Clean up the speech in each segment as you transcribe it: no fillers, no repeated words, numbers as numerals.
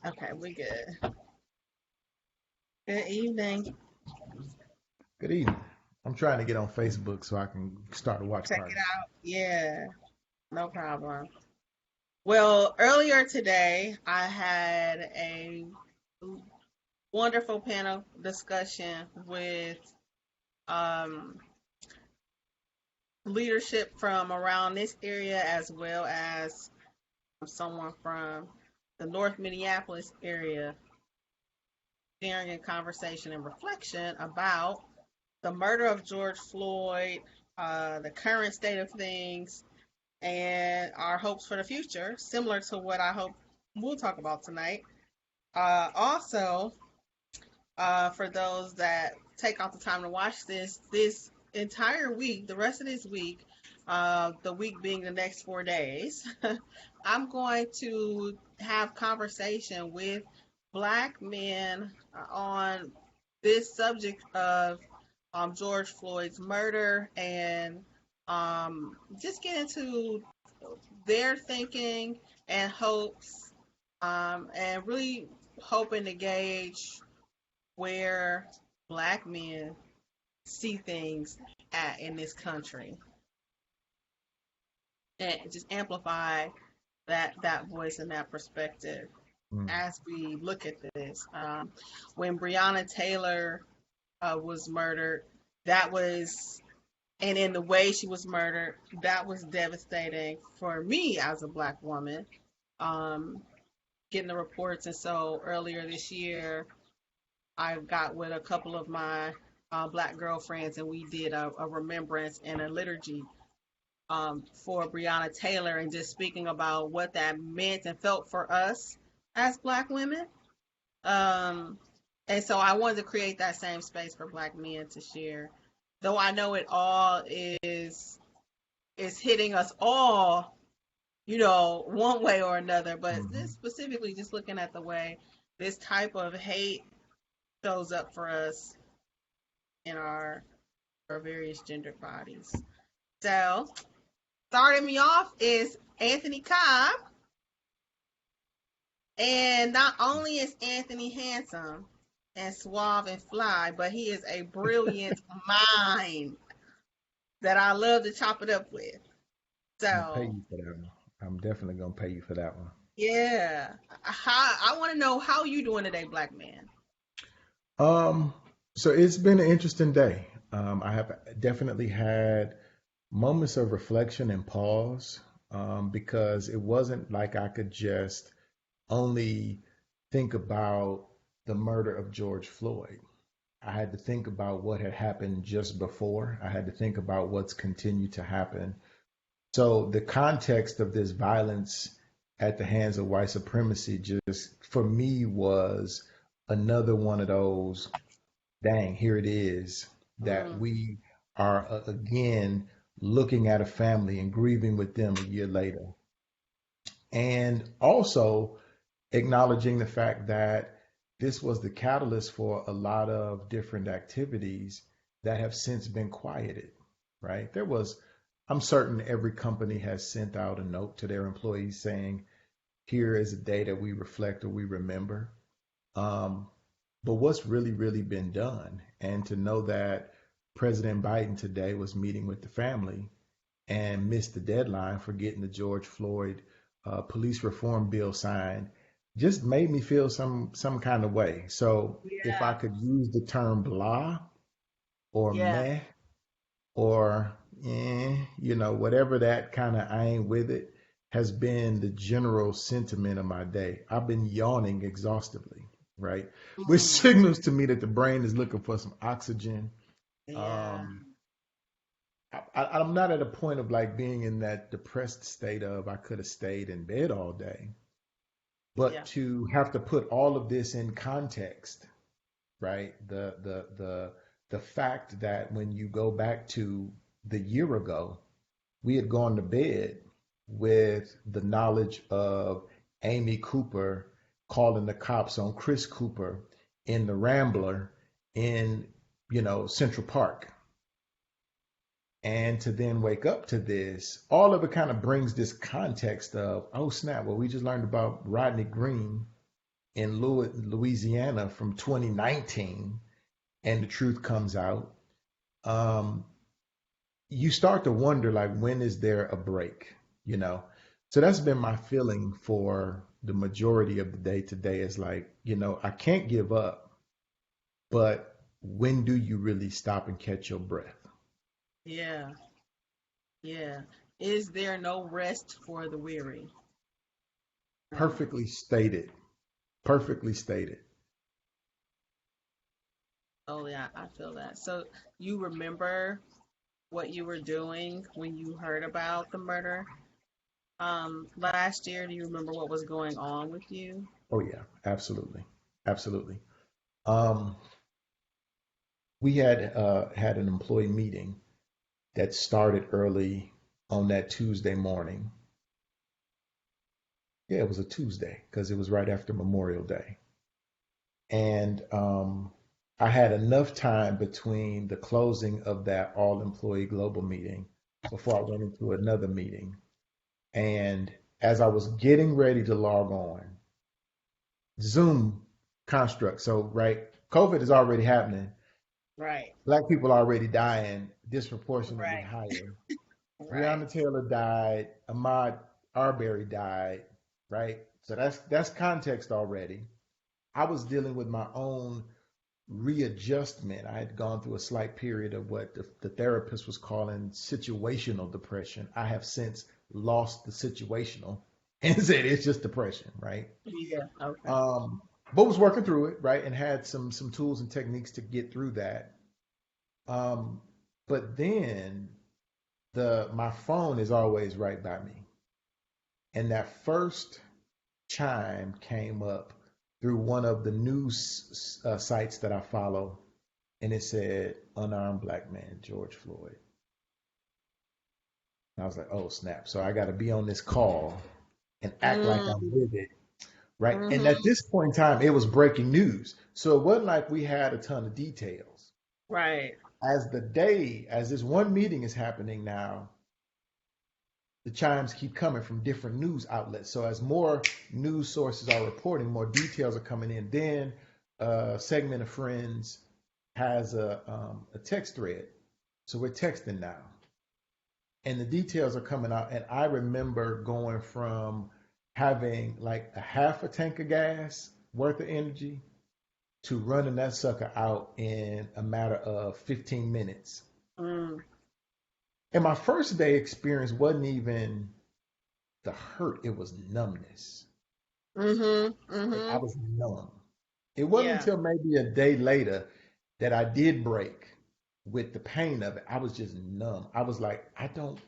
Okay, we good. Good evening. Good evening. I'm trying to get on Facebook so I can start a watch Check it party. out. Yeah, no problem. Well, earlier today, I had a wonderful panel discussion with um, leadership from around this area as well as someone from the North Minneapolis area, sharing a conversation and reflection about the murder of George Floyd, the current state of things, and our hopes for the future, similar to what I hope we'll talk about tonight. Also, for those that take out the time to watch this entire week, the rest of this week, the week being the next 4 days, I'm going to have conversation with Black men on this subject of George Floyd's murder and just get into their thinking and hopes, and really hoping to gauge where Black men see things at in this country and just amplify that voice and that perspective Mm. as we look at this. When Breonna Taylor was murdered, that was, and in the way she was murdered, that was devastating for me as a Black woman. Um, Getting the reports, and so earlier this year, I got with a couple of my Black girlfriends, and we did a remembrance and a liturgy for Breonna Taylor, and just speaking about what that meant and felt for us as Black women. Um, and so I wanted to create that same space for Black men to share. Though I know it all is hitting us all, one way or another, but this Hmm. specifically just looking at the way this type of hate shows up for us in our various gendered bodies. So, starting me off is Anthony Cobb. And not only is Anthony handsome and suave and fly, but he is a brilliant mind that I love to chop it up with. I'm gonna pay So, you for that one. I'm definitely gonna pay you for that one. yeah. I want to know how you doing today, Black man. Um, so it's been an interesting day. I have definitely had moments of reflection and pause, because it wasn't like I could just only think about the murder of George Floyd. I had to think about what had happened just before. I had to think about what's continued to happen. So the context of this violence at the hands of white supremacy just for me was another one of those, dang, here it is, that Mm, we are again looking at a family and grieving with them a year later. And also acknowledging the fact that this was the catalyst for a lot of different activities that have since been quieted, right? I'm certain every company has sent out a note to their employees saying, here is a day that we reflect or we remember. Um, but what's really, really been done? And to know that President Biden today was meeting with the family and missed the deadline for getting the George Floyd police reform bill signed just made me feel some kind of way. So if I yeah, could use the term blah or yeah. meh or whatever that kind of I ain't with it has been the general sentiment of my day. I've been yawning exhaustively, right? Which Mm, signals to me that the brain is looking for some oxygen. yeah, Um, I'm not at a point of like being in that depressed state of I could have stayed in bed all day, but yeah. to have to put all of this in context, right? The fact that when you go back to the year ago, we had gone to bed with the knowledge of Amy Cooper calling the cops on Chris Cooper in the Rambler in Central Park, and to then wake up to this, all of it kind of brings this context of, oh snap, well, we just learned about Rodney Green in Louisiana from 2019 and the truth comes out, um, you start to wonder, like, when is there a break, you know? So that's been my feeling for the majority of the day today, is like, I can't give up, but when do you really stop and catch your breath? Yeah. Yeah. Is there no rest for the weary? Um, Perfectly stated. Perfectly stated. oh yeah, I feel that. So you remember what you were doing when you heard about the murder last year? Do you remember what was going on with you? Oh yeah, absolutely. Absolutely. Um, we had an employee meeting that started early on that Tuesday morning. Yeah, it was a Tuesday because it was right after Memorial Day. And I had enough time between the closing of that all employee global meeting before I went into another meeting. And as I was getting ready to log on, Zoom construct. So, right, COVID is already happening. Right. Black people are already dying disproportionately Right. higher. Right. Breonna Taylor died. Ahmaud Arbery died. Right. So that's context already. I was dealing with my own readjustment. I had gone through a slight period of what the therapist was calling situational depression. I have since lost the situational and said it's just depression, right? Yeah. Okay. Um, but was working through it, right, and had some tools and techniques to get through that. Um, but then the my phone is always right by me, and that first chime came up through one of the news sites that I follow, and it said unarmed black man, George Floyd. And I was like, oh snap! So I got to be on this call and act like I'm Mm, with it, right? And at mm-hmm. this point in time, it was breaking news, so it wasn't like we had a ton of details. Right. As this one meeting is happening now, the chimes keep coming from different news outlets. So as more news sources are reporting, more details are coming in. Then a segment of friends has a text thread. So we're texting now, and the details are coming out. And I remember going from having like a half a tank of gas worth of energy to running that sucker out in a matter of 15 minutes. Mm, And my first day experience wasn't even the hurt, it was numbness. mm-hmm. Like I Mm-hmm. was numb. It wasn't Yeah. until maybe a day later that I did break with the pain of it. I was just numb. I was like, I don't,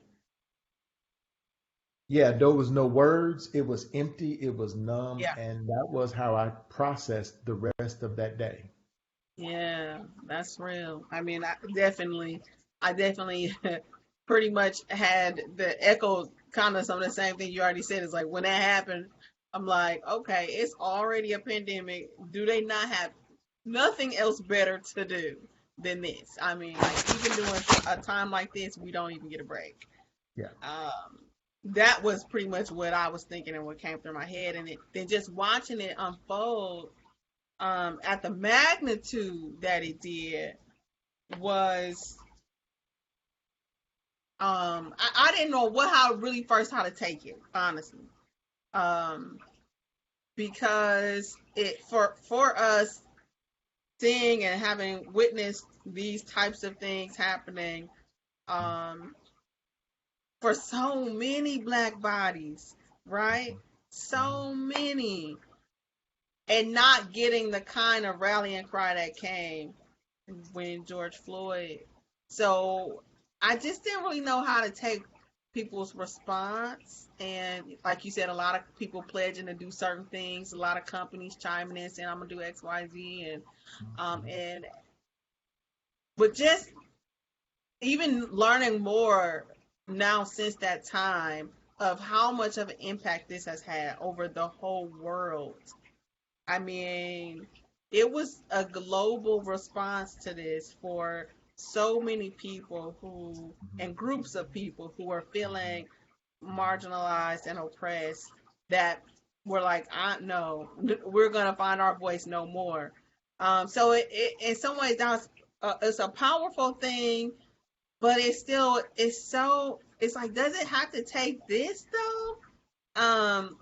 yeah, there was no words. It was empty. It was numb. Yeah. And that was how I processed the rest of that day. Yeah. That's real. I mean, I definitely pretty much had the echo kind of some of the same thing you already said. It's like when that happened, I'm like, okay, it's already a pandemic. Do they not have nothing else better to do than this? I mean, like even during a time like this, we don't even get a break. Yeah. That was pretty much what I was thinking and what came through my head, and then just watching it unfold at the magnitude that it did was I didn't know how really first how to take it, honestly. Um because it for us seeing and having witnessed these types of things happening um for so many black bodies, right? So many, and not getting the kind of rallying cry that came when George Floyd. So I just didn't really know how to take people's response. And like you said, a lot of people pledging to do certain things, a lot of companies chiming in saying I'm gonna do X, Y, Z, and but just even learning more now since that time of how much of an impact this has had over the whole world. I mean, it was a global response to this for so many people who, and groups of people who are feeling marginalized and oppressed that were like, I no, we're gonna find our voice no more. So in some ways that's it's a powerful thing, but it's like, does it have to take this though?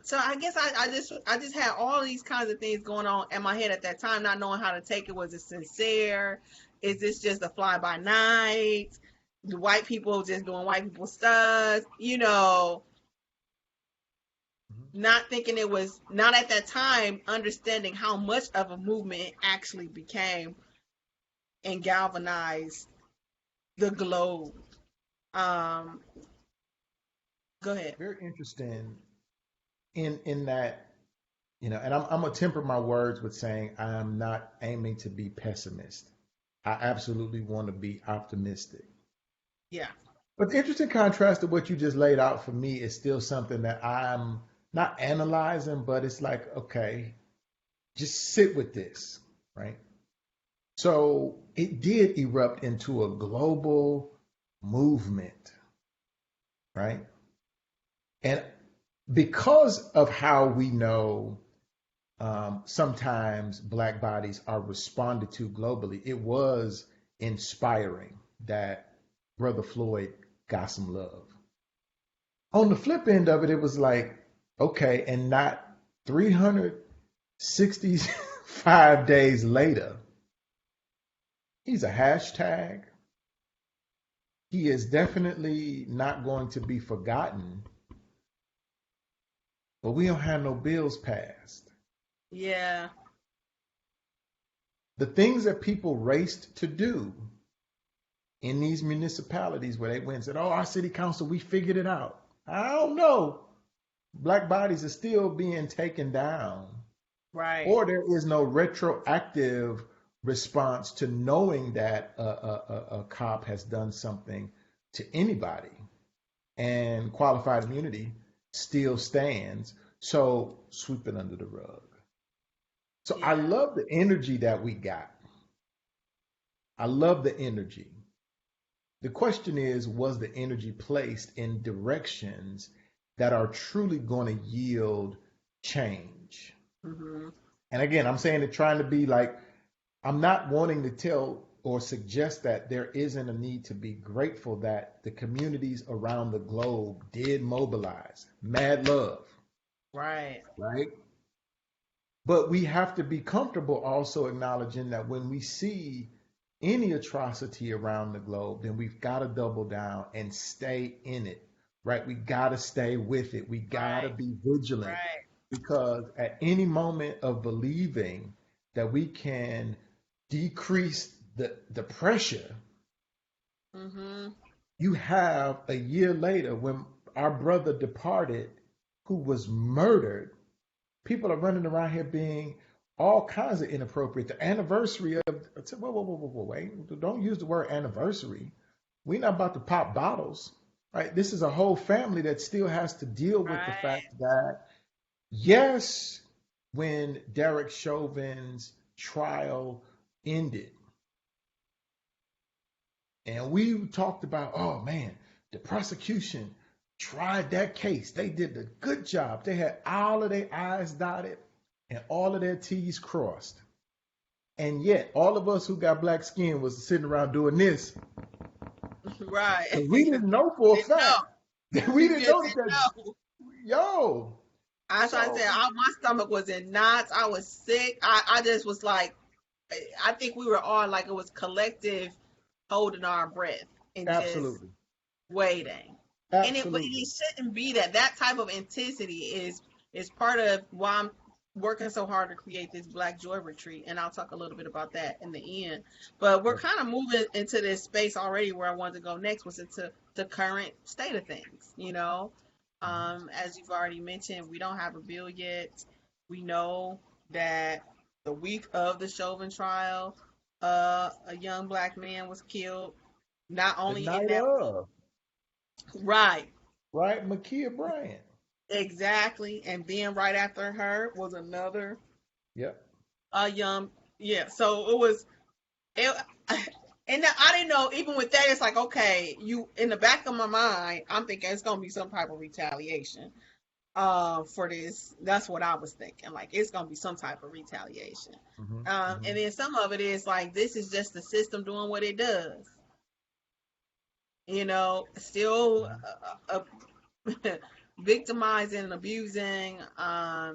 So I guess I just had all these kinds of things going on in my head at that time, not knowing how to take it. Was it sincere? Is this just a fly by night? The white people just doing white people stuff, not thinking it was, not at that time understanding how much of a movement it actually became and galvanized the globe. Um, Go ahead. Very interesting in that, and I'm gonna temper my words with saying I'm not aiming to be pessimist. I absolutely want to be optimistic. Yeah. But the interesting contrast to what you just laid out for me is still something that I'm not analyzing, but it's like, okay, just sit with this, right? So it did erupt into a global movement, right? And because of how we know sometimes Black bodies are responded to globally, it was inspiring that Brother Floyd got some love. On the flip end of it, it was like, okay, and not 365 days later, he's a hashtag. He is definitely not going to be forgotten, but we don't have no bills passed. Yeah. The things that people raced to do in these municipalities where they went and said, oh, our city council, we figured it out. I don't know. Black bodies are still being taken down. Right. Or there is no retroactive response to knowing that a cop has done something to anybody. And qualified immunity still stands. So sweep it under the rug. So I Yeah. love the energy that we got. I love the energy. The question is, was the energy placed in directions that are truly going to yield change? Mm-hmm. And again, I'm saying it trying to be like, I'm not wanting to tell or suggest that there isn't a need to be grateful that the communities around the globe did mobilize. Mad love, Right. right? But we have to be comfortable also acknowledging that when we see any atrocity around the globe, then we've got to double down and stay in it, right? We got to stay with it. We got to Right. be vigilant Right. because at any moment of believing that we can decrease the pressure, Mm-hmm. you have a year later when our brother departed, who was murdered. People are running around here being all kinds of inappropriate. The anniversary of, whoa, wait, don't use the word anniversary. We're not about to pop bottles, right? This is a whole family that still has to deal with the Right. fact that, yes, when Derek Chauvin's trial ended, and we talked about, oh man, the prosecution tried that case. They did a good job. They had all of their I's dotted and all of their T's crossed. And yet, all of us who got black skin was sitting around doing this Right. because we Because didn't know for a didn't know. fact that we We didn't just know didn't that, know. yo. As I So, said, my stomach was in knots. I was sick. I just was like, I think we were all like, it was collective holding our breath and just absolutely, waiting. But absolutely. it shouldn't be that. That type of intensity is part of why I'm working so hard to create this Black Joy Retreat, and I'll talk a little bit about that in the end. But we're kind of moving into this space already. Where I wanted to go next was into the current state of things. As you've already mentioned, we don't have a bill yet. We know that the week of the Chauvin trial, a young Black man was killed. Not The only in night that week, of, right? right? Makia Bryant. Exactly. And then right after her was another Yep. young, yeah. So it was it, and I didn't know. Even with that, it's like, okay, you, in the back of my mind, I'm thinking it's gonna be some type of retaliation. for this. That's what I was thinking. Like it's gonna be some type of retaliation. Hmm. Hmm. And then some of it is like this is just the system doing what it does. Still victimizing and abusing. I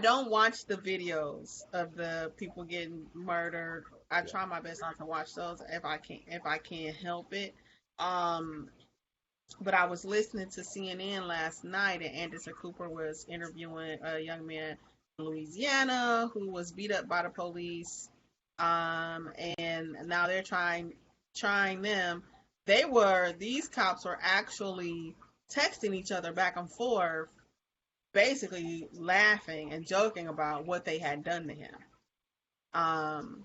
don't watch the videos of the people getting murdered. I Yeah. try my best not to watch those if I can help it. Um, but I was listening to CNN last night, and Anderson Cooper was interviewing a young man in Louisiana who was beat up by the police. And now they're trying them. These cops were actually texting each other back and forth, basically laughing and joking about what they had done to him. Um,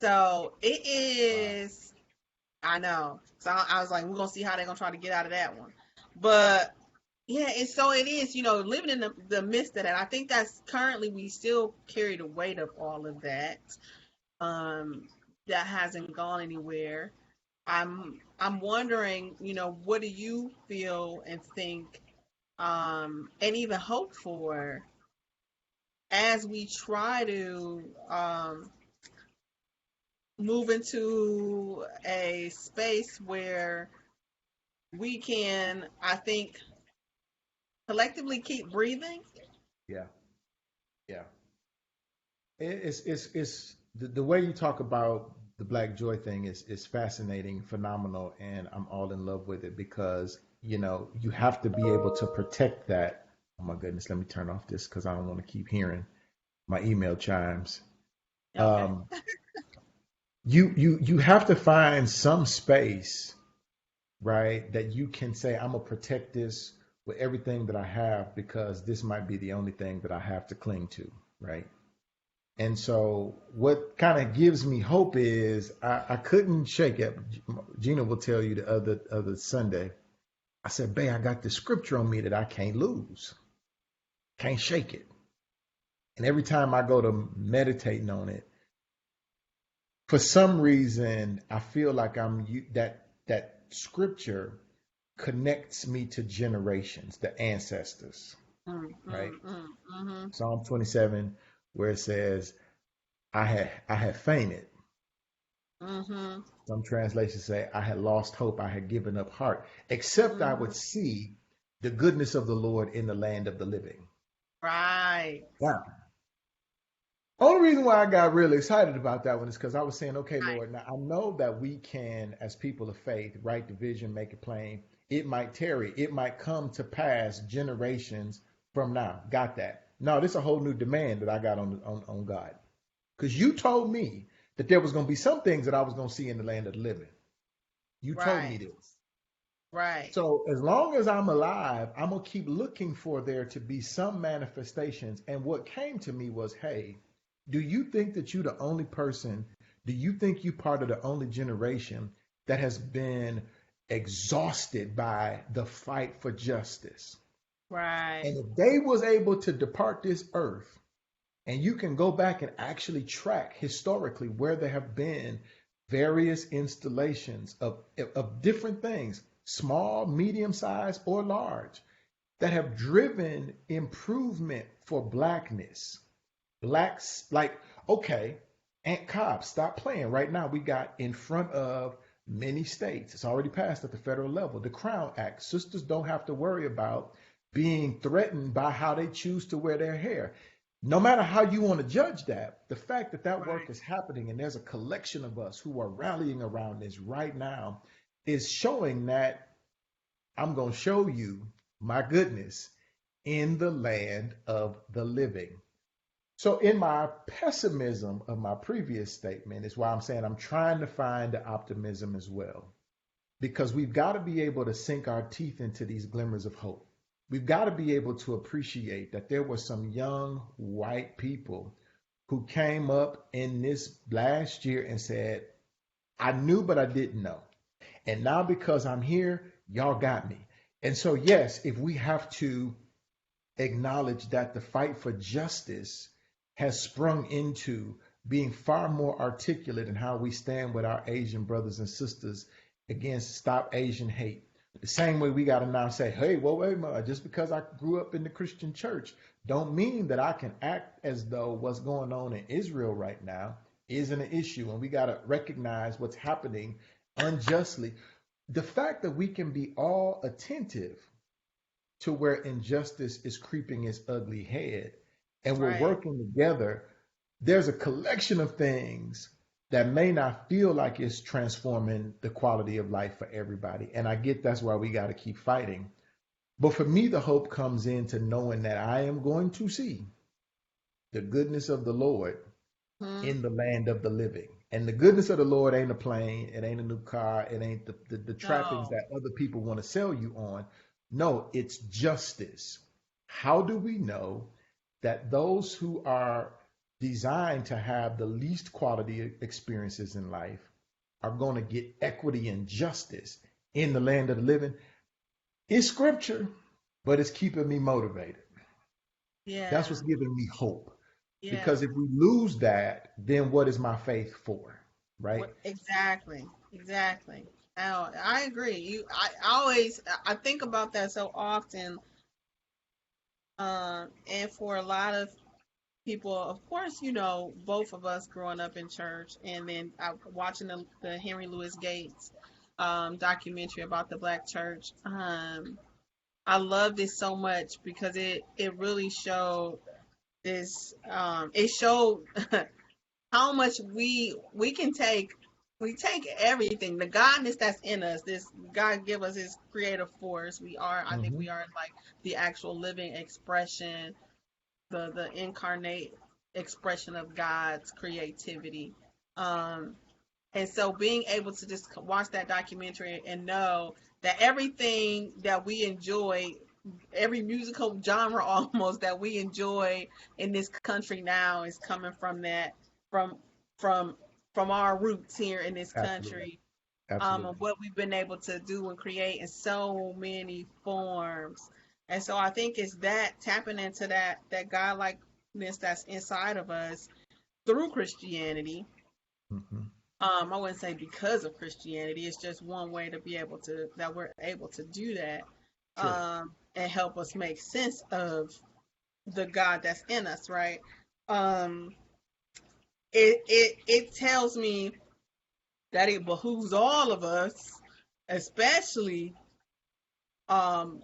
so it Wow. is. I know. So I was like, we're gonna see how they're gonna try to get out of that one. But yeah, and so it is, living in the midst of that. I think that's currently we still carry the weight of all of that. Um, that hasn't gone anywhere. I'm wondering, what do you feel and think, and even hope for as we try to move into a space where we can, I think, collectively keep breathing. Yeah. Yeah. It's the way you talk about the Black Joy thing is fascinating, phenomenal, and I'm all in love with it because you have to be able to protect that. Oh my goodness, let me turn off this because I don't want to keep hearing my email chimes. Okay. Um, you have to find some space, right, that you can say I'm gonna protect this with everything that I have because this might be the only thing that I have to cling to, right? And so, what kind of gives me hope is I couldn't shake it. Gina will tell you the other Sunday. I said, "Babe, I got the scripture on me that I can't lose, can't shake it." And every time I go to meditating on it, for some reason, I feel like that scripture connects me to generations, the ancestors, Mm, right? mm, mm, mm-hmm. Psalm 27, where it says, "I had fainted." Mm-hmm. Some translations say, "I had lost hope, I had given up heart, except I Mm-hmm. would see the goodness of the Lord in the land of the living." Right. Now, only reason why I got really excited about that one is because I was saying, okay, Right. Lord, now I know that we can, as people of faith, write the vision, make it plain. It might tarry, it might come to pass generations from now. Got that. No, this is a whole new demand that I got on God. Because you told me that there was going to be some things that I was going to see in the land of the living. You told me Right. this. Right. So as long as I'm alive, I'm gonna keep looking for there to be some manifestations. And what came to me was, hey, do you think that you're the only person? Do you think you part of the only generation that has been exhausted by the fight for justice? Right. And if they was able to depart this earth, and you can go back and actually track historically where there have been various installations of different things, small, medium sized, or large, that have driven improvement for blackness. Blacks, like, okay, Aunt Cobb, stop playing. Right now, we got in front of many states. It's already passed at the federal level. The Crown Act. Sisters don't have to worry about being threatened by how they choose to wear their hair. No matter how you want to judge that, the fact that that work Right. is happening and there's a collection of us who are rallying around this right now is showing that I'm going to show you my goodness in the land of the living. So, in my pessimism of my previous statement, is why I'm saying I'm trying to find the optimism as well. Because we've got to be able to sink our teeth into these glimmers of hope. We've got to be able to appreciate that there were some young white people who came up in this last year and said, I knew, but I didn't know. And now because I'm here, y'all got me. And so, yes, if we have to acknowledge that the fight for justice has sprung into being far more articulate in how we stand with our Asian brothers and sisters against Stop Asian Hate, The same way we got to now say, hey, well, wait a minute, just because I grew up in the Christian church, don't mean that I can act as though what's going on in Israel right now isn't an issue. And we got to recognize what's happening unjustly. The fact that we can be all attentive to where injustice is creeping its ugly head and we're Right. working together, there's a collection of things that may not feel like it's transforming the quality of life for everybody. And I get that's why we got to keep fighting. But for me, the hope comes into knowing that I am going to see the goodness of the Lord Hmm. in the land of the living. And the goodness of the Lord ain't a plane, it ain't a new car, it ain't the trappings No. that other people want to sell you on. No, it's justice. How do we know that those who are designed to have the least quality experiences in life are going to get equity and justice in the land of the living? It's scripture, but it's keeping me motivated. That's what's Yeah. giving me hope. Yeah. Because if we lose that, then what is my faith for? Right? What exactly? Exactly. I agree. I always I think about that so often. And for a lot of people, of course, both of us growing up in church, and then watching the Henry Louis Gates documentary about the Black church. I loved it so much because it really showed this. It showed how much we can take. We take everything, the godness that's in us. This God give us His creative force. I think we Hmm. are like the actual living expression, the incarnate expression of God's creativity. Um, and so being able to just watch that documentary and know that everything that we enjoy, every musical genre almost that we enjoy in this country now is coming from that, from from from our roots here in this Absolutely. country, of Absolutely. what we've been able to do and create in so many forms. And so I think it's that tapping into that godlikeness that's inside of us through Christianity. Hmm. I wouldn't say because of Christianity. It's just one way to be able to that we're able to do that, Sure. and help us make sense of the God that's in us, right? Um, it tells me that it behooves all of us, especially um,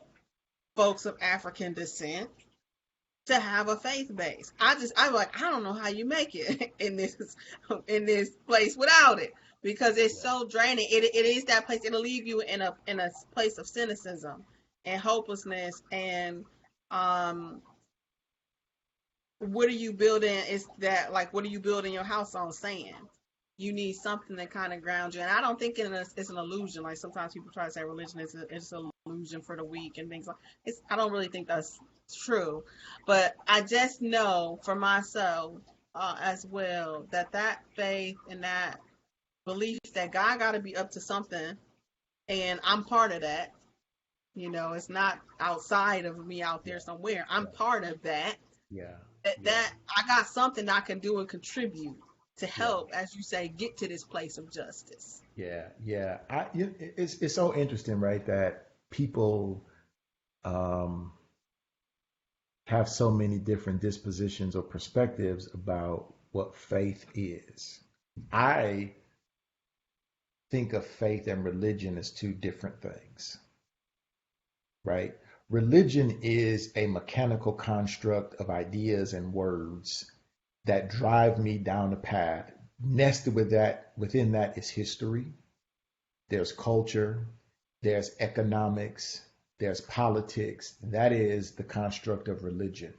folks of African descent, to have a faith base. I'm like, I don't know how you make it in this place without it, because it's Yeah. so draining. It is that place. It'll leave you in a place of cynicism and hopelessness. And um, what are you building? Is that like, what are you building your house on? Sand. You need something that kind of ground you. And I don't think it's an illusion. Like sometimes people try to say religion is an illusion for the weak and things like. I don't really think that's true, but I just know for myself, as well, that faith and that belief that God got to be up to something, and I'm part of that. It's not outside of me out Yeah. there somewhere. I'm Yeah. part of that. Yeah. Yeah. That I got something I can do and contribute to Yeah. help, as you say, get to this place of justice. Yeah. Yeah. It's so interesting, right? That people um, have so many different dispositions or perspectives about what faith is. I think of faith and religion as two different things, right? Religion is a mechanical construct of ideas and words that drive me down a path. Nested within that is history, there's culture, there's economics, there's politics. That is the construct of religion.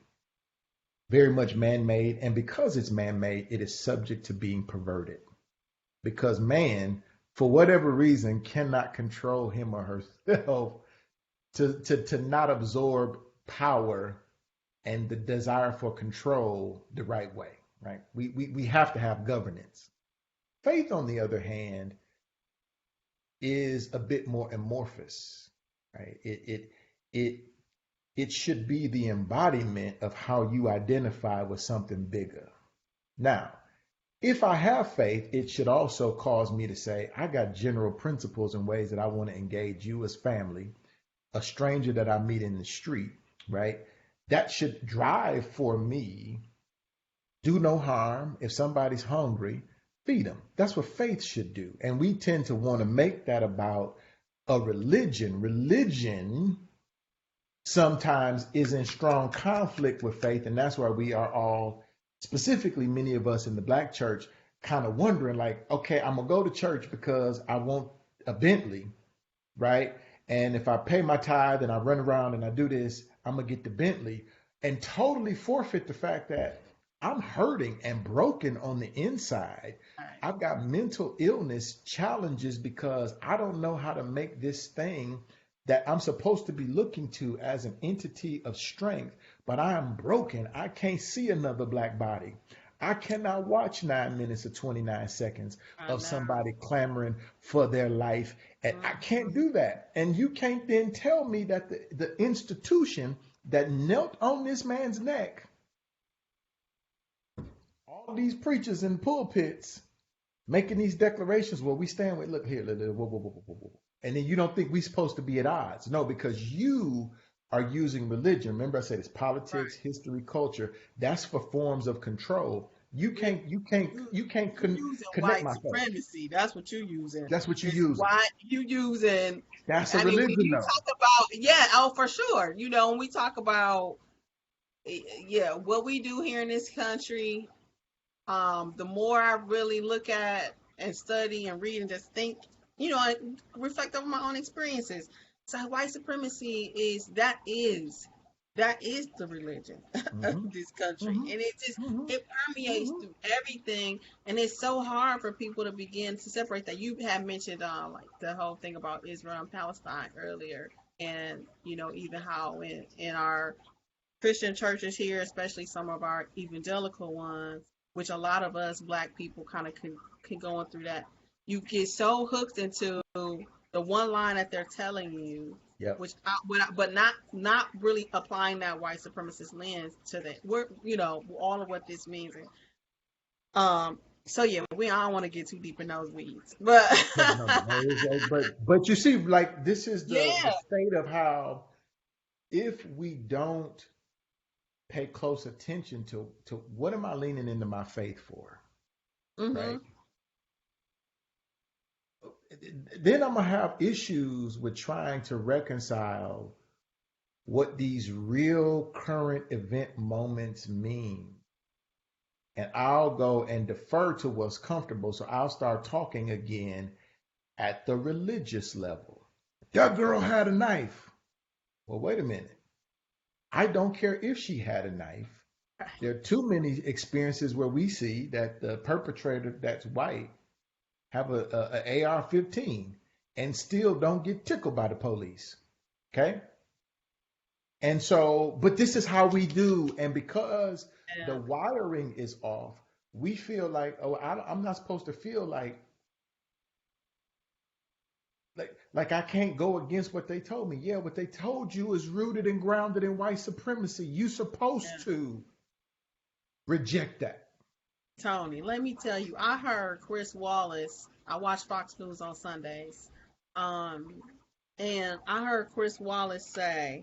Very much man-made, and because it's man-made, it is subject to being perverted. Because man, for whatever reason, cannot control him or herself to not absorb power and the desire for control the right way, right? We have to have governance. Faith, on the other hand, is a bit more amorphous, right? It it should be the embodiment of how you identify with something bigger. Now, if I have faith, it should also cause me to say, I got general principles and ways that I want to engage you as family, a stranger that I meet in the street, right? That should drive for me, do no harm. If somebody's hungry, feed them. That's what faith should do. And we tend to want to make that about a religion. Religion sometimes is in strong conflict with faith. And that's why we are all, specifically many of us in the black church, kind of wondering like, okay, I'm going to go to church because I want a Bentley, right? And if I pay my tithe and I run around and I do this, I'm going to get the Bentley and totally forfeit the fact that I'm hurting and broken on the inside. Right. I've got mental illness challenges because I don't know how to make this thing that I'm supposed to be looking to as an entity of strength, but I am broken. I can't see another black body. I cannot watch 9 minutes or 29 seconds of somebody clamoring for their life. And I can't do that. And you can't then tell me that the institution that knelt on this man's neck, all these preachers in pulpits making these declarations, well, we stand with, look here, whoa, whoa, whoa, whoa, whoa. And then you don't think we're supposed to be at odds. No, because you are using religion. Remember I said it's politics, history, culture. That's for forms of control. You can't using connect white my faith. supremacy. That's what you're using. That's what you're It's using. why you using. That's a I mean, when religion you though. talk about, yeah, oh, for sure. You know, when we talk about, yeah, what we do here in this country, the more I really look at and study and read and just think, you know, I reflect over my own experiences. So white supremacy is the religion Mm-hmm. of this country, Mm-hmm. and Mm-hmm. it permeates Mm-hmm. through everything, and it's so hard for people to begin to separate that. You have mentioned like the whole thing about Israel and Palestine earlier, and you know even how in our Christian churches here, especially some of our evangelical ones, which a lot of us black people kind of can go on through that. You get so hooked into the one line that they're telling you, Yep. which but not really applying that white supremacist lens to that. We're you know all of what this means. And, so yeah, I don't want to get too deep in those weeds, but No, no, no. But you see, like this is the yeah, state of how if we don't pay close attention to what am I leaning into my faith for, hmm right? Then I'm gonna have issues with trying to reconcile what these real current event moments mean. And I'll go and defer to what's comfortable. So I'll start talking again at the religious level. That girl had a knife. Well, wait a minute. I don't care if she had a knife. There are too many experiences where we see that the perpetrator that's white have a AR-15 and still don't get tickled by the police. Okay? And so, but this is how we do. And because the yeah, wiring is off, we feel like, oh, I'm not supposed to feel like I can't go against what they told me. Yeah, what they told you is rooted and grounded in white supremacy. You're yeah. supposed to reject that. Tony, let me tell you, I heard Chris Wallace. I watch Fox News on Sundays. Um, and I heard Chris Wallace say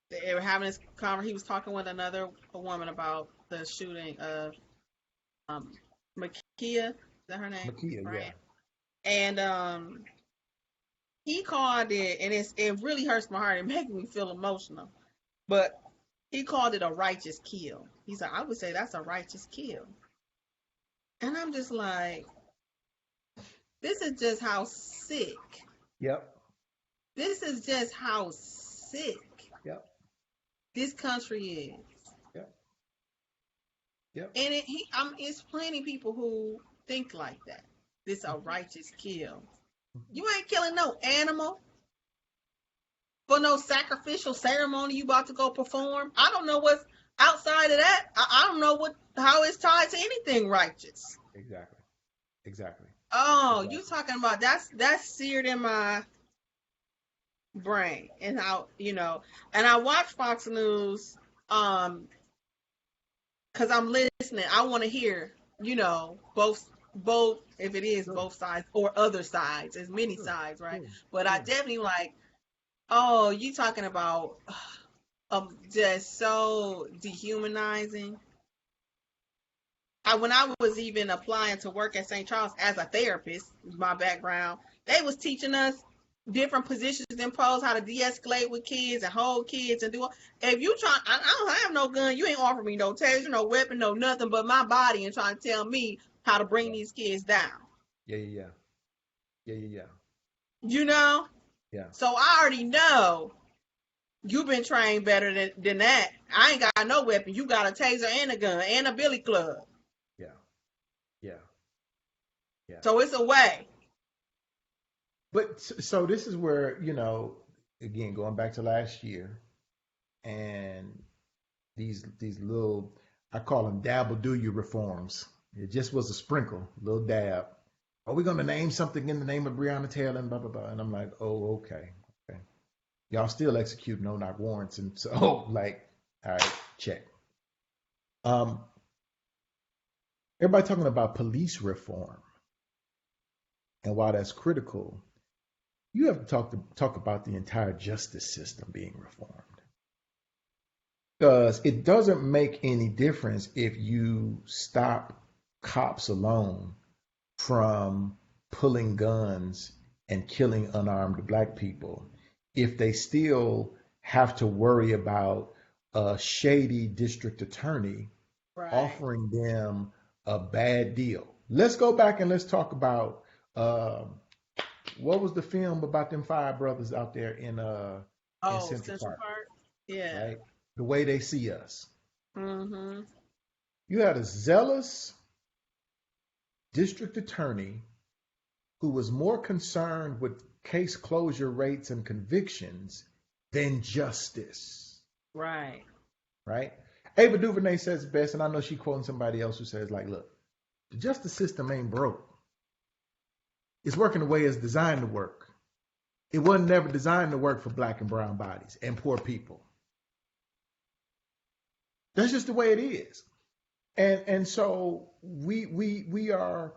they were having this conversation. He was talking with a woman about the shooting of Makia. Is that her name? Makia, yeah. Right. And he called it, and it really hurts my heart. It makes me feel emotional. But he called it a righteous kill. He's like, I would say that's a righteous kill. And I'm just like, this is just how sick. Yep. This is just how sick Yep. this country is. Yep. Yep. And it's plenty people who think like that. This a righteous kill. You ain't killing no animal for no sacrificial ceremony you about to go perform. I don't know what's outside of that. I don't know how it's tied to anything righteous. Exactly. Exactly. Oh, Exactly. you talking about that's seared in my brain and how and I watch Fox News because I'm listening. I want to hear both if it is Sure, both sides or other sides, as many sure, sides, right? sure, But I sure. definitely like, oh, you talking about just so dehumanizing. When I was even applying to work at St. Charles as a therapist, my background, they was teaching us different positions and pose, how to de-escalate with kids and hold kids and do all. If you try, I don't have no gun. You ain't offering me no taser, no weapon, no nothing but my body and trying to tell me how to bring Yeah, these kids down. yeah, yeah, yeah, yeah, yeah, You know? yeah, So I already know you've been trained better than that. I ain't got no weapon. You got a taser and a gun and a billy club. yeah, yeah, yeah. So it's a way. But so this is where, again, going back to last year, and these little, I call them dabble do you reforms. It just was a sprinkle, little dab. Are we going to name something in the name of Breonna Taylor and blah blah blah? And I'm like, oh, okay, okay. Y'all still execute no knock warrants, and so like, all right, check. Um, Everybody talking about police reform, and while that's critical, you have to talk about the entire justice system being reformed. Because it doesn't make any difference if you stop cops alone from pulling guns and killing unarmed black people if they still have to worry about a shady district attorney Right. offering them a bad deal. Let's go back and let's talk about what was the film about them five brothers out there in Oh, Central Central Park, Park? Yeah. right? The way they see us. Mm-hmm. You had a zealous district attorney who was more concerned with case closure rates and convictions than justice, Right. right? Ava DuVernay says it best, and I know she quoting somebody else who says, like, look, the justice system ain't broke. It's working the way it's designed to work. It wasn't never designed to work for black and brown bodies and poor people. That's just the way it is. And so we are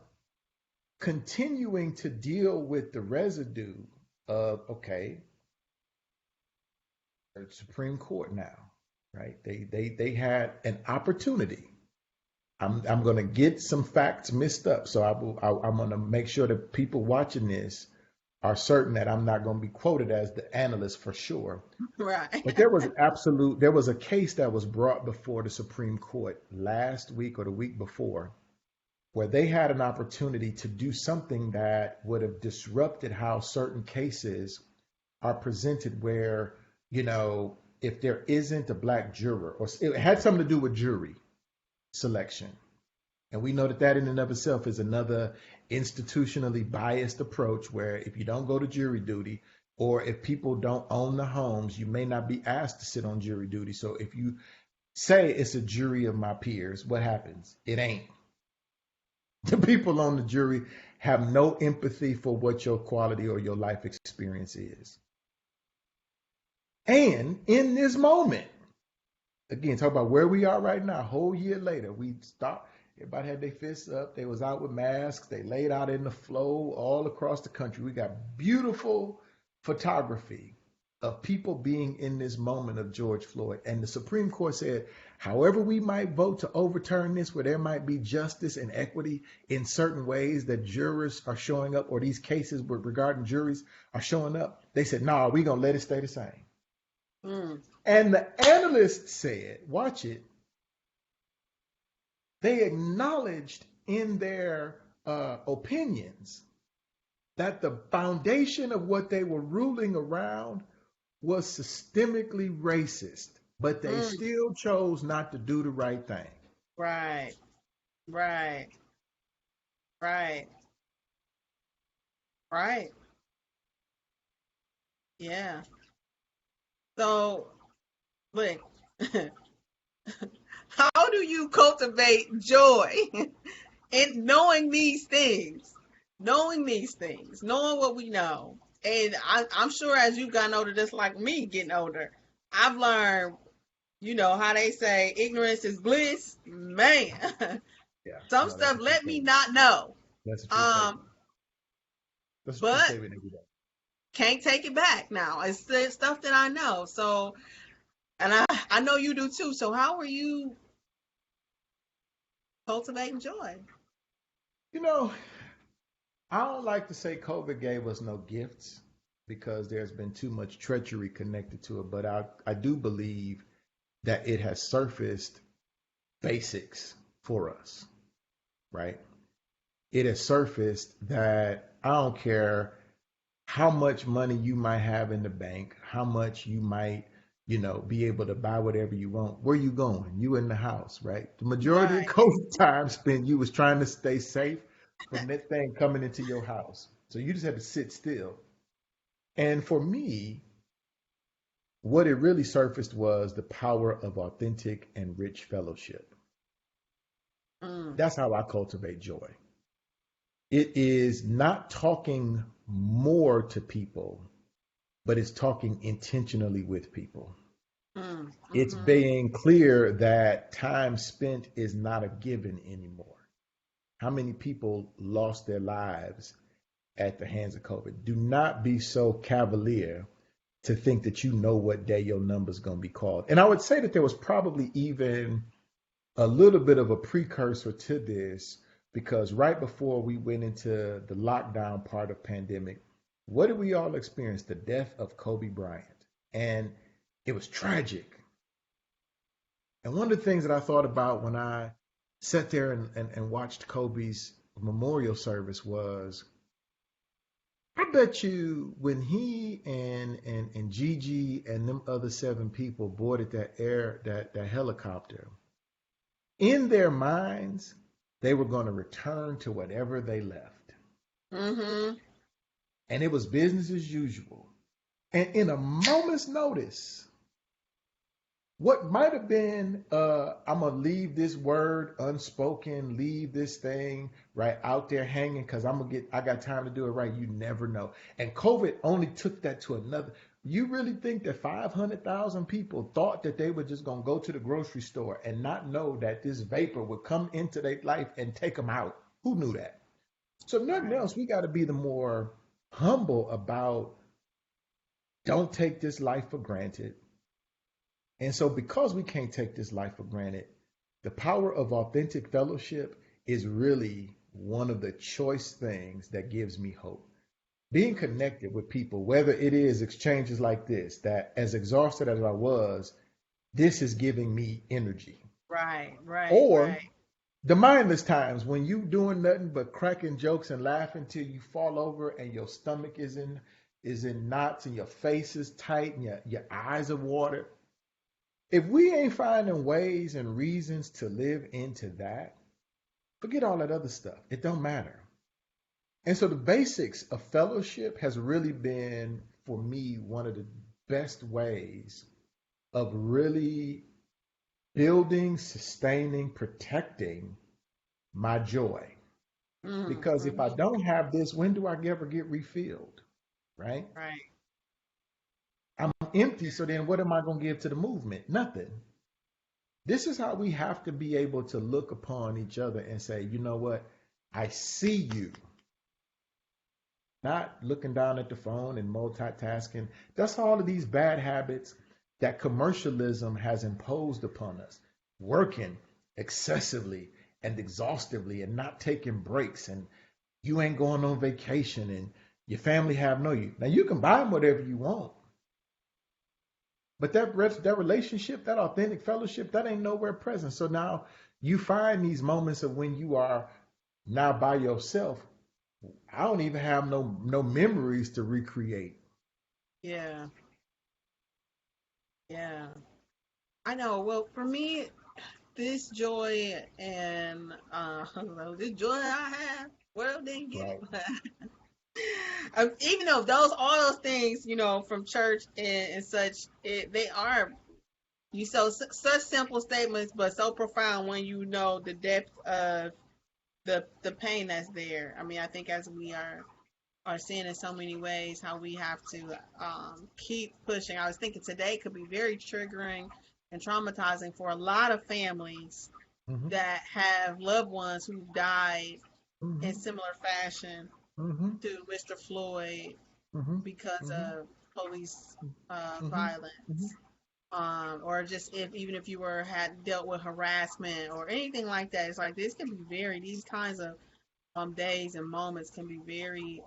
continuing to deal with the residue of, okay, the Supreme Court now, right? They had an opportunity. I'm going to get some facts mixed up, so I'm going to make sure that people watching this are certain that I'm not going to be quoted as the analyst for sure. Right. But there was a case that was brought before the Supreme Court last week or the week before, where they had an opportunity to do something that would have disrupted how certain cases are presented, where, if there isn't a black juror, or it had something to do with jury selection. And we know that that in and of itself is another institutionally biased approach, where if you don't go to jury duty, or if people don't own the homes, you may not be asked to sit on jury duty. So if you say it's a jury of my peers, what happens? It ain't. The people on the jury have no empathy for what your quality or your life experience is. And in this moment, again, talk about where we are right now, a whole year later, we stopped. Everybody had their fists up. They was out with masks. They laid out in the flow all across the country. We got beautiful photography of people being in this moment of George Floyd. And the Supreme Court said, however we might vote to overturn this, where there might be justice and equity in certain ways that jurors are showing up, or these cases regarding juries are showing up, they said, no, we're going to let it stay the same. Mm. And the analysts said, watch it, they acknowledged in their opinions that the foundation of what they were ruling around was systemically racist, but they Mm. still chose not to do the right thing. Right. Right. Right. Right. Yeah. So, look, how do you cultivate joy in knowing these things? Knowing these things, knowing what we know. And I'm sure as you've gotten older, just like me getting older, I've learned, how they say ignorance is bliss. Man, Yeah, Some no, that's stuff a true let me statement. not know. That's a true Um, statement. That's a true but statement every day. can't take it back now. It's the stuff that I know. So, and I know you do too. So how are you cultivating joy? You know, I don't like to say COVID gave us no gifts because there's been too much treachery connected to it, but I do believe that it has surfaced basics for us, right? It has surfaced that I don't care how much money you might have in the bank, how much you might, be able to buy whatever you want. Where you going? You in the house, right? The majority of Right. COVID time spent you was trying to stay safe from that thing coming into your house. So you just had to sit still. And for me, what it really surfaced was the power of authentic and rich fellowship. Mm, That's how I cultivate joy. It is not talking more to people, but it's talking intentionally with people. It's mm-hmm. being clear that time spent is not a given anymore. How many people lost their lives at the hands of COVID? Do not be so cavalier to think that you know what day your number's going to be called. And I would say that there was probably even a little bit of a precursor to this because right before we went into the lockdown part of pandemic, what did we all experience? The death of Kobe Bryant. And it was tragic. And one of the things that I thought about when I sat there and watched Kobe's memorial service was I bet you when he and Gigi and them other seven people boarded that helicopter, in their minds, they were going to return to whatever they left. Mm-hmm. And it was business as usual. And in a moment's notice, what might have been, I'm going to leave this word unspoken, leave this thing right out there hanging because I got time to do it right. You never know. And COVID only took that to another. You really think that 500,000 people thought that they were just going to go to the grocery store and not know that this vapor would come into their life and take them out? Who knew that? So, if nothing Right. else, we got to be the more humble about don't take this life for granted. And so, because we can't take this life for granted, the power of authentic fellowship is really one of the choice things that gives me hope. Being connected with people, whether it is exchanges like this, that as exhausted as I was, this is giving me energy. Right. Right. Or Right. the mindless times when you doing nothing but cracking jokes and laughing till you fall over and your stomach is in knots and your face is tight and your eyes are watered. If we ain't finding ways and reasons to live into that, forget all that other stuff. It don't matter. And so the basics of fellowship has really been, for me, one of the best ways of really building, sustaining, protecting my joy. Because if I Mm-hmm. don't have this, when do I ever get refilled? Right? Right. I'm empty. So then what am I going to give to the movement? Nothing. This is how we have to be able to look upon each other and say, you know what? I see you. Not looking down at the phone and multitasking. That's all of these bad habits that commercialism has imposed upon us. Working excessively and exhaustively and not taking breaks and you ain't going on vacation and your family have no you. Now you can buy them whatever you want, but that relationship, that authentic fellowship, that ain't nowhere present. So now you find these moments of when you are now by yourself. I don't even have no memories to recreate. Yeah. Yeah. I know. Well, for me, this joy and this joy I have, world didn't give it. Right. Even though all those things, from church and such, they are such simple statements, but so profound when you know the depth of the pain that's there. I mean, I think as we are seeing in so many ways how we have to keep pushing. I was thinking today could be very triggering and traumatizing for a lot of families Mm-hmm. that have loved ones who died in Mm-hmm. similar fashion Mm-hmm. to Mr. Floyd Mm-hmm. because Mm-hmm. of police Mm-hmm. Mm-hmm. violence, or just if even if you were had dealt with harassment or anything like that. It's like this can be very these kinds of days and moments can be very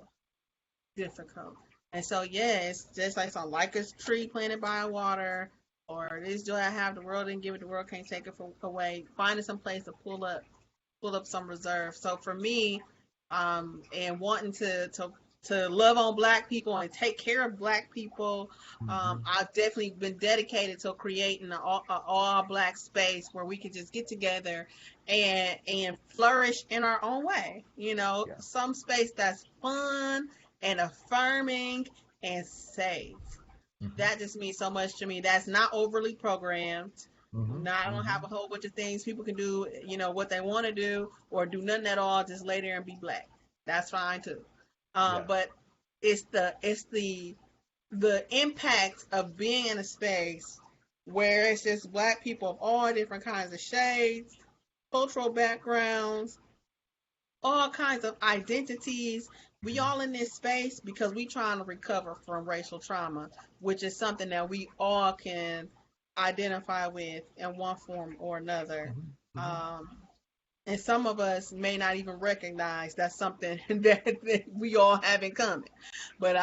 difficult. And so yeah, it's just like some like a tree planted by water, or this joy I have, the world didn't give it, the world can't take it away. Finding some place to pull up some reserve. So for me, and wanting to love on Black people and take care of Black people, Mm-hmm. I've definitely been dedicated to creating an all Black space where we can just get together and flourish in our own way. You know, Yeah. some space that's fun and affirming and safe. Mm-hmm. That just means so much to me. That's not overly programmed. Mm-hmm. Not I don't Mm-hmm. have a whole bunch of things people can do, what they want to do, or do nothing at all. Just lay there and be Black. That's fine too. Yeah. But it's the impact of being in a space where it's just Black people of all different kinds of shades, cultural backgrounds, all kinds of identities. We Mm-hmm. all in this space because we trying to recover from racial trauma, which is something that we all can identify with in one form or another. Mm-hmm. Mm-hmm. Um, and some of us may not even recognize that's something that we all have in common. But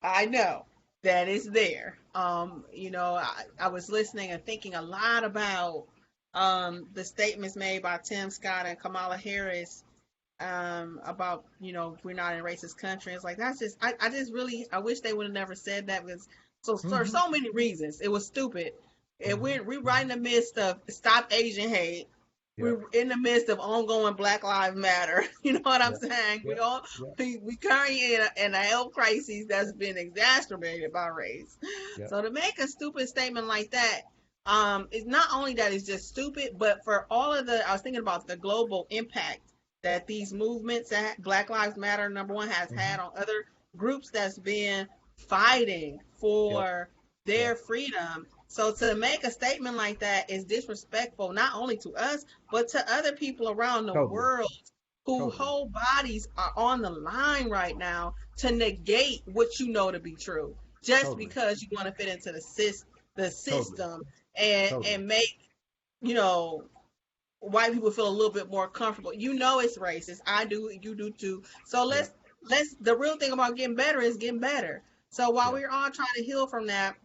I know that it's there. I was listening and thinking a lot about the statements made by Tim Scott and Kamala Harris about we're not in a racist country. It's like that's just I just really I wish they would have never said that because for Mm-hmm. so many reasons it was stupid. And Mm-hmm. we're right Mm-hmm. in the midst of stop Asian hate. Yep. We're in the midst of ongoing Black Lives Matter. You know what I'm Yep. saying? We Yep. all Yep. we currently in a health crisis that's been exacerbated by race. Yep. So to make a stupid statement like that, is not only that it's just stupid, but for all of I was thinking about the global impact that these movements that Black Lives Matter number one has Mm-hmm. had on other groups that's been fighting Yep. for Yep. their freedom. So to make a statement like that is disrespectful not only to us but to other people around the Totally. world who Totally. whole bodies are on the line right now to negate what you know to be true just Totally. because you want to fit into the Totally. system and Totally. make you know white people feel a little bit more comfortable. You know it's racist. I do. You do too. So Yeah. let's. The real thing about getting better is getting better. So while Yeah. we're all trying to heal from that,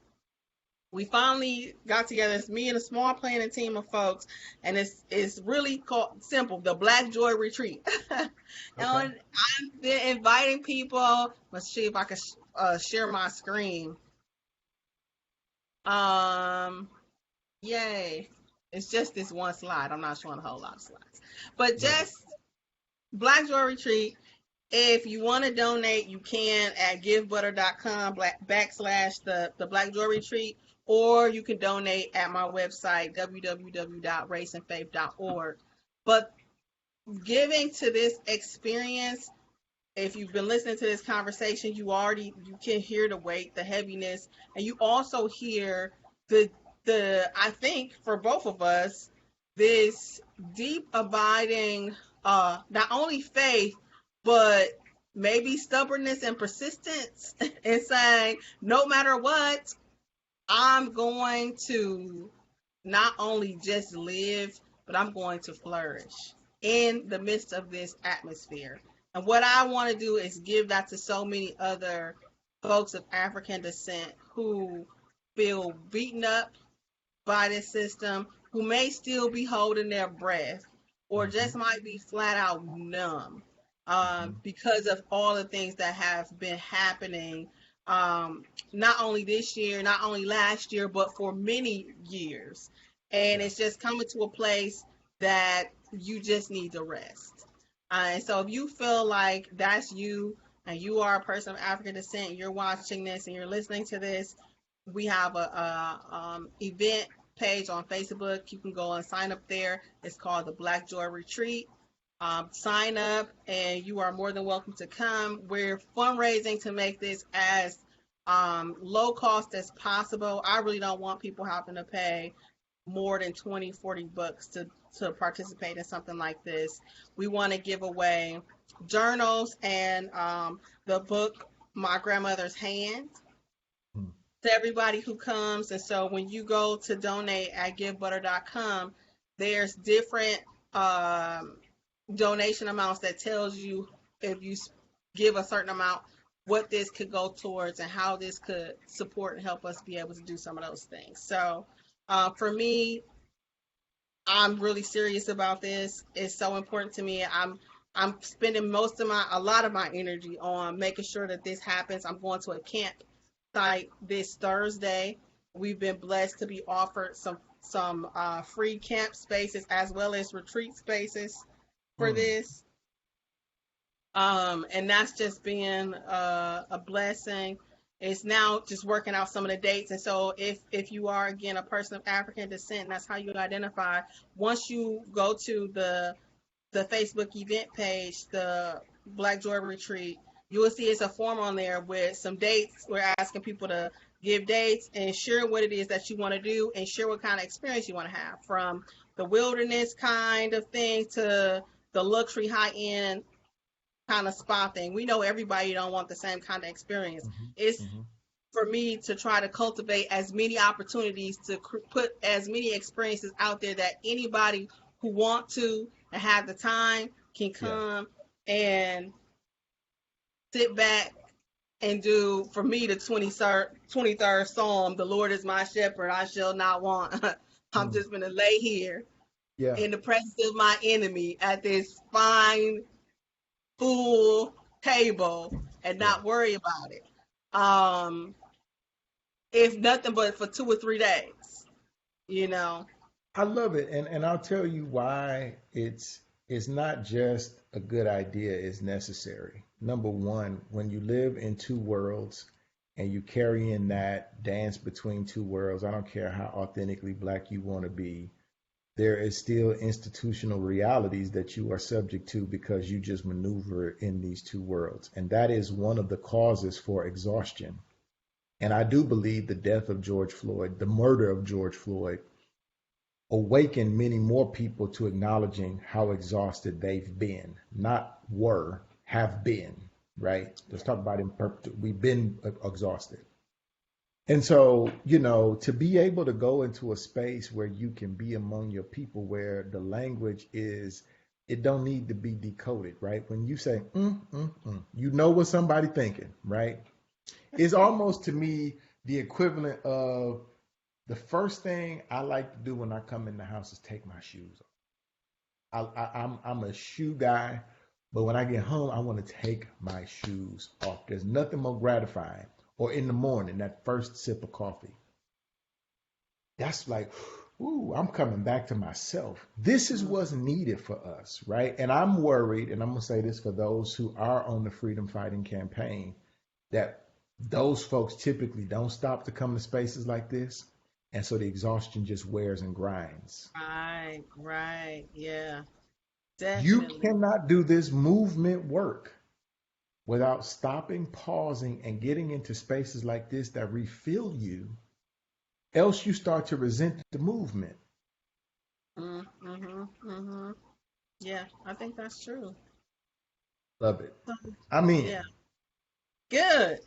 we finally got together. It's me and a small planning team of folks, and it's really called simple. The Black Joy Retreat. And Okay. I've been inviting people. Let's see if I can share my screen. Um, yay! It's just this one slide. I'm not showing a whole lot of slides, but Love it. just Black Joy Retreat. If you want to donate, you can at givebutter.com backslash the Black Joy Retreat, or you can donate at my website, www.raceandfaith.org. But giving to this experience, if you've been listening to this conversation, you can hear the weight, the heaviness, and you also hear the I think for both of us, this deep abiding not only faith but maybe stubbornness and persistence in saying no matter what, I'm going to not only just live, but I'm going to flourish in the midst of this atmosphere. And what I want to do is give that to so many other folks of African descent who feel beaten up by this system, who may still be holding their breath, or Mm-hmm. just might be flat out numb Mm-hmm. because of all the things that have been happening, not only this year, not only last year, but for many years. And Yeah. it's just coming to a place that you just need to rest. And so if you feel like that's you and you are a person of African descent, you're watching this and you're listening to this, we have a event page on Facebook. You can go and sign up there. It's called the Black Joy Retreat. Sign up, and you are more than welcome to come. We're fundraising to make this as low cost as possible. I really don't want people having to pay more than 20, 40 bucks to participate in something like this. We want to give away journals and the book My Grandmother's Hand Mm. to everybody who comes. And so when you go to donate at givebutter.com, there's different um, donation amounts that tells you if you give a certain amount, what this could go towards and how this could support and help us be able to do some of those things. So for me, I'm really serious about this. It's so important to me. I'm spending a lot of my energy on making sure that this happens. I'm going to a camp site this Thursday. We've been blessed to be offered some free camp spaces as well as retreat spaces for Mm. this. And that's just been a blessing. It's now just working out some of the dates. And so if you are, again, a person of African descent, and that's how you identify, once you go to the Facebook event page, the Black Joy Retreat, you will see it's a form on there with some dates. We're asking people to give dates and share what it is that you want to do and share what kind of experience you want to have, from the wilderness kind of thing to the luxury high-end kind of spa thing. We know everybody don't want the same kind of experience. It's Mm-hmm. for me to try to cultivate as many opportunities to put as many experiences out there that anybody who want to and have the time can Yeah. come and sit back and do, for me, the 23rd Psalm, the Lord is my shepherd, I shall not want. I'm Mm. just going to lay here Yeah. in the presence of my enemy at this fine, full table and Yeah. not worry about it. Um, if nothing but for 2 or 3 days, you know. I love it, and I'll tell you why it's not just a good idea, it's necessary. Number one, when you live in two worlds and you carry in that dance between two worlds, I don't care how authentically black you want to be, there is still institutional realities that you are subject to because you just maneuver in these two worlds. And that is one of the causes for exhaustion. And I do believe the death of George Floyd, the murder of George Floyd, awaken many more people to acknowledging how exhausted they've been, not were, have been, right? Let's talk about we've been exhausted. And so, to be able to go into a space where you can be among your people, where the language is, it don't need to be decoded, right? When you say, you know what somebody thinking, right? It's almost to me the equivalent of the first thing I like to do when I come in the house is take my shoes off. I'm a shoe guy, but when I get home, I want to take my shoes off. There's nothing more gratifying. Or in the morning, that first sip of coffee. That's like, ooh, I'm coming back to myself. This is what's needed for us, right? And I'm worried, and I'm going to say this for those who are on the freedom fighting campaign, that those folks typically don't stop to come to spaces like this. And so the exhaustion just wears and grinds. Right, yeah, You definitely. cannot do this movement work without stopping, pausing, and getting into spaces like this that refill you. Else you start to resent the movement. Mm-hmm. Yeah, I think that's true. Love it. So, I'm in. yeah, good.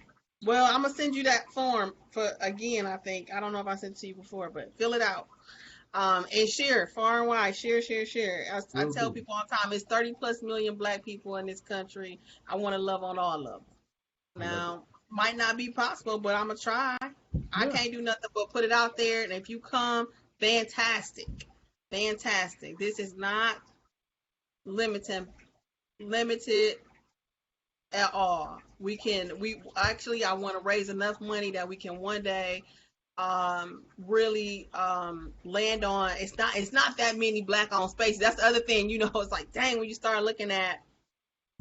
Well, I'm gonna send you that form for again. I think I don't know if I sent it to you before, but fill it out. And share far and wide. Share. I Will tell do. people all the time, it's 30 plus million black people in this country. I want to love on all of them. I love it. Now, might not be possible, but I'm gonna try. I Yeah. can't do nothing but put it out there. And if you come, fantastic, fantastic. This is not limited, limited at all. We actually, I want to raise enough money that we can one day really land on. It's not that many black owned spaces. That's the other thing, it's like, dang, when you start looking at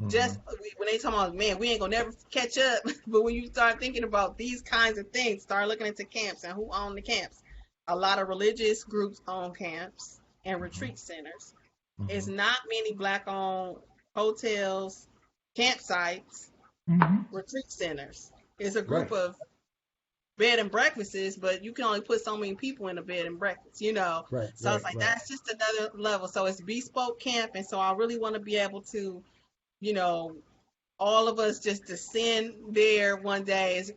Mm-hmm. just when they talk about, man, we ain't gonna never catch up. But when you start thinking about these kinds of things, start looking into camps and who own the camps. A lot of religious groups own camps and Mm-hmm. retreat centers. Mm-hmm. It's not many black owned hotels, campsites, Mm-hmm. retreat centers. It's a group Right. of bed and breakfasts, but you can only put so many people in a bed and breakfast, you know. Right, So right, it's like right. that's just another level. So it's bespoke camping. So I really want to be able to, you know, all of us just descend there one day. It's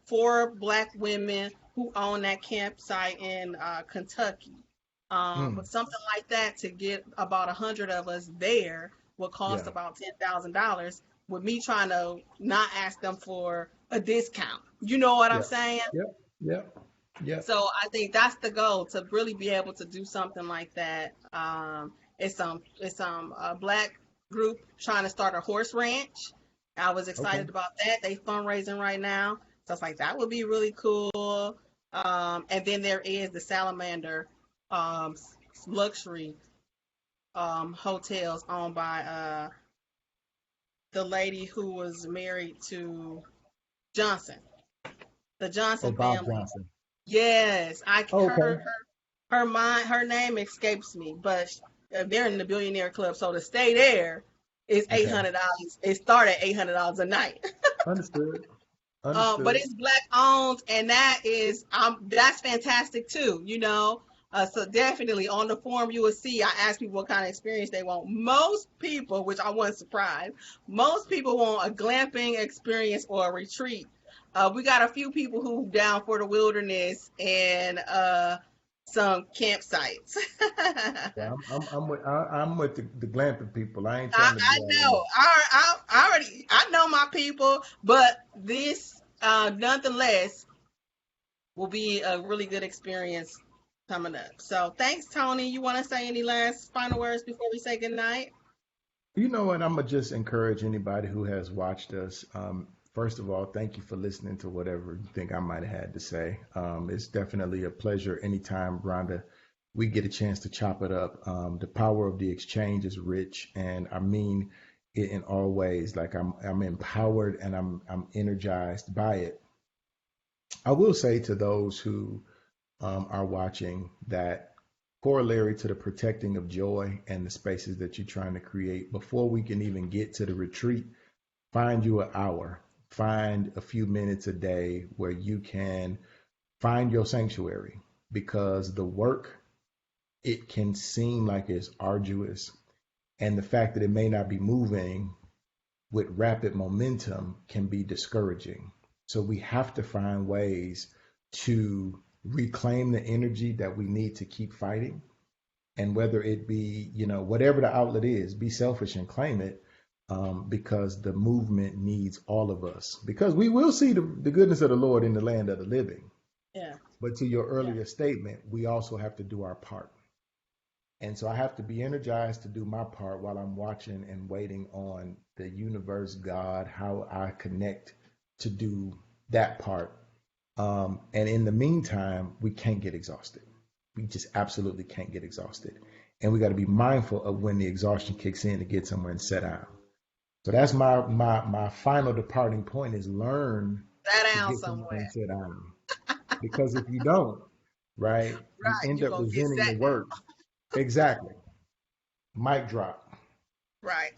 4 Black women who own that campsite in Kentucky. But Mm, something like that to get about 100 of us there would cost yeah. about $10,000. With me trying to not ask them for a discount, you know what I'm Yeah. saying? Yep. Yep. Yep. So I think that's the goal to really be able to do something like that. It's some Black group trying to start a horse ranch. I was Okay. excited about that. They fundraising right now, so it's like that would be really cool. And then there is the Salamander um, luxury hotels owned by the lady who was married to Johnson, the Oh, Johnson Bob family. Johnson. Yes, Oh, okay. her name escapes me, but they're in the billionaire club, so to stay there is eight Okay. hundred dollars. It started at $800 a night. Understood. But Understood. it's Black owned, and that's fantastic too. You know, so definitely on the form you will see. I ask people what kind of experience they want. Most people, which I wasn't surprised, most people want a glamping experience or a retreat. We got a few people who down for the wilderness and some campsites. I'm with the glamping people. I ain't trying to I do all of know. that. I know my people, but this nonetheless will be a really good experience coming up. So thanks, Tony. You want to say any last final words before we say goodnight? You know what? I'm gonna just encourage anybody who has watched us. First of all, thank you for listening to whatever you think I might have had to say. It's definitely a pleasure anytime, Rhonda, we get a chance to chop it up. The power of the exchange is rich, and I mean it in all ways. Like I'm empowered and I'm energized by it. I will say to those who are watching that corollary to the protecting of joy and the spaces that you're trying to create, before we can even get to the retreat, find you an hour, find a few minutes a day where you can find your sanctuary, because the work, it can seem like it's arduous, and the fact that it may not be moving with rapid momentum can be discouraging. So we have to find ways to reclaim the energy that we need to keep fighting. And whether it be, whatever the outlet is, be selfish and claim it, because the movement needs all of us. Because we will see the goodness of the Lord in the land of the living. Yeah, But to your yeah, earlier statement, we also have to do our part. And so I have to be energized to do my part while I'm watching and waiting on the universe, God, how I connect to do that part. And in the meantime, we can't get exhausted. We just absolutely can't get exhausted. And we got to be mindful of when the exhaustion kicks in to get somewhere and set down. So that's my final departing point, is learn sat to down get somewhere and somewhere. sit down. Because if you don't, right, you Right, end you up gonna get resenting sat the down. work. Exactly. Mic drop. Right.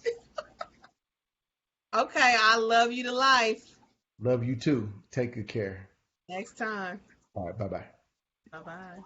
Okay, I love you to life. Love you too. Take good care. Next time. All right. Bye bye. Bye bye.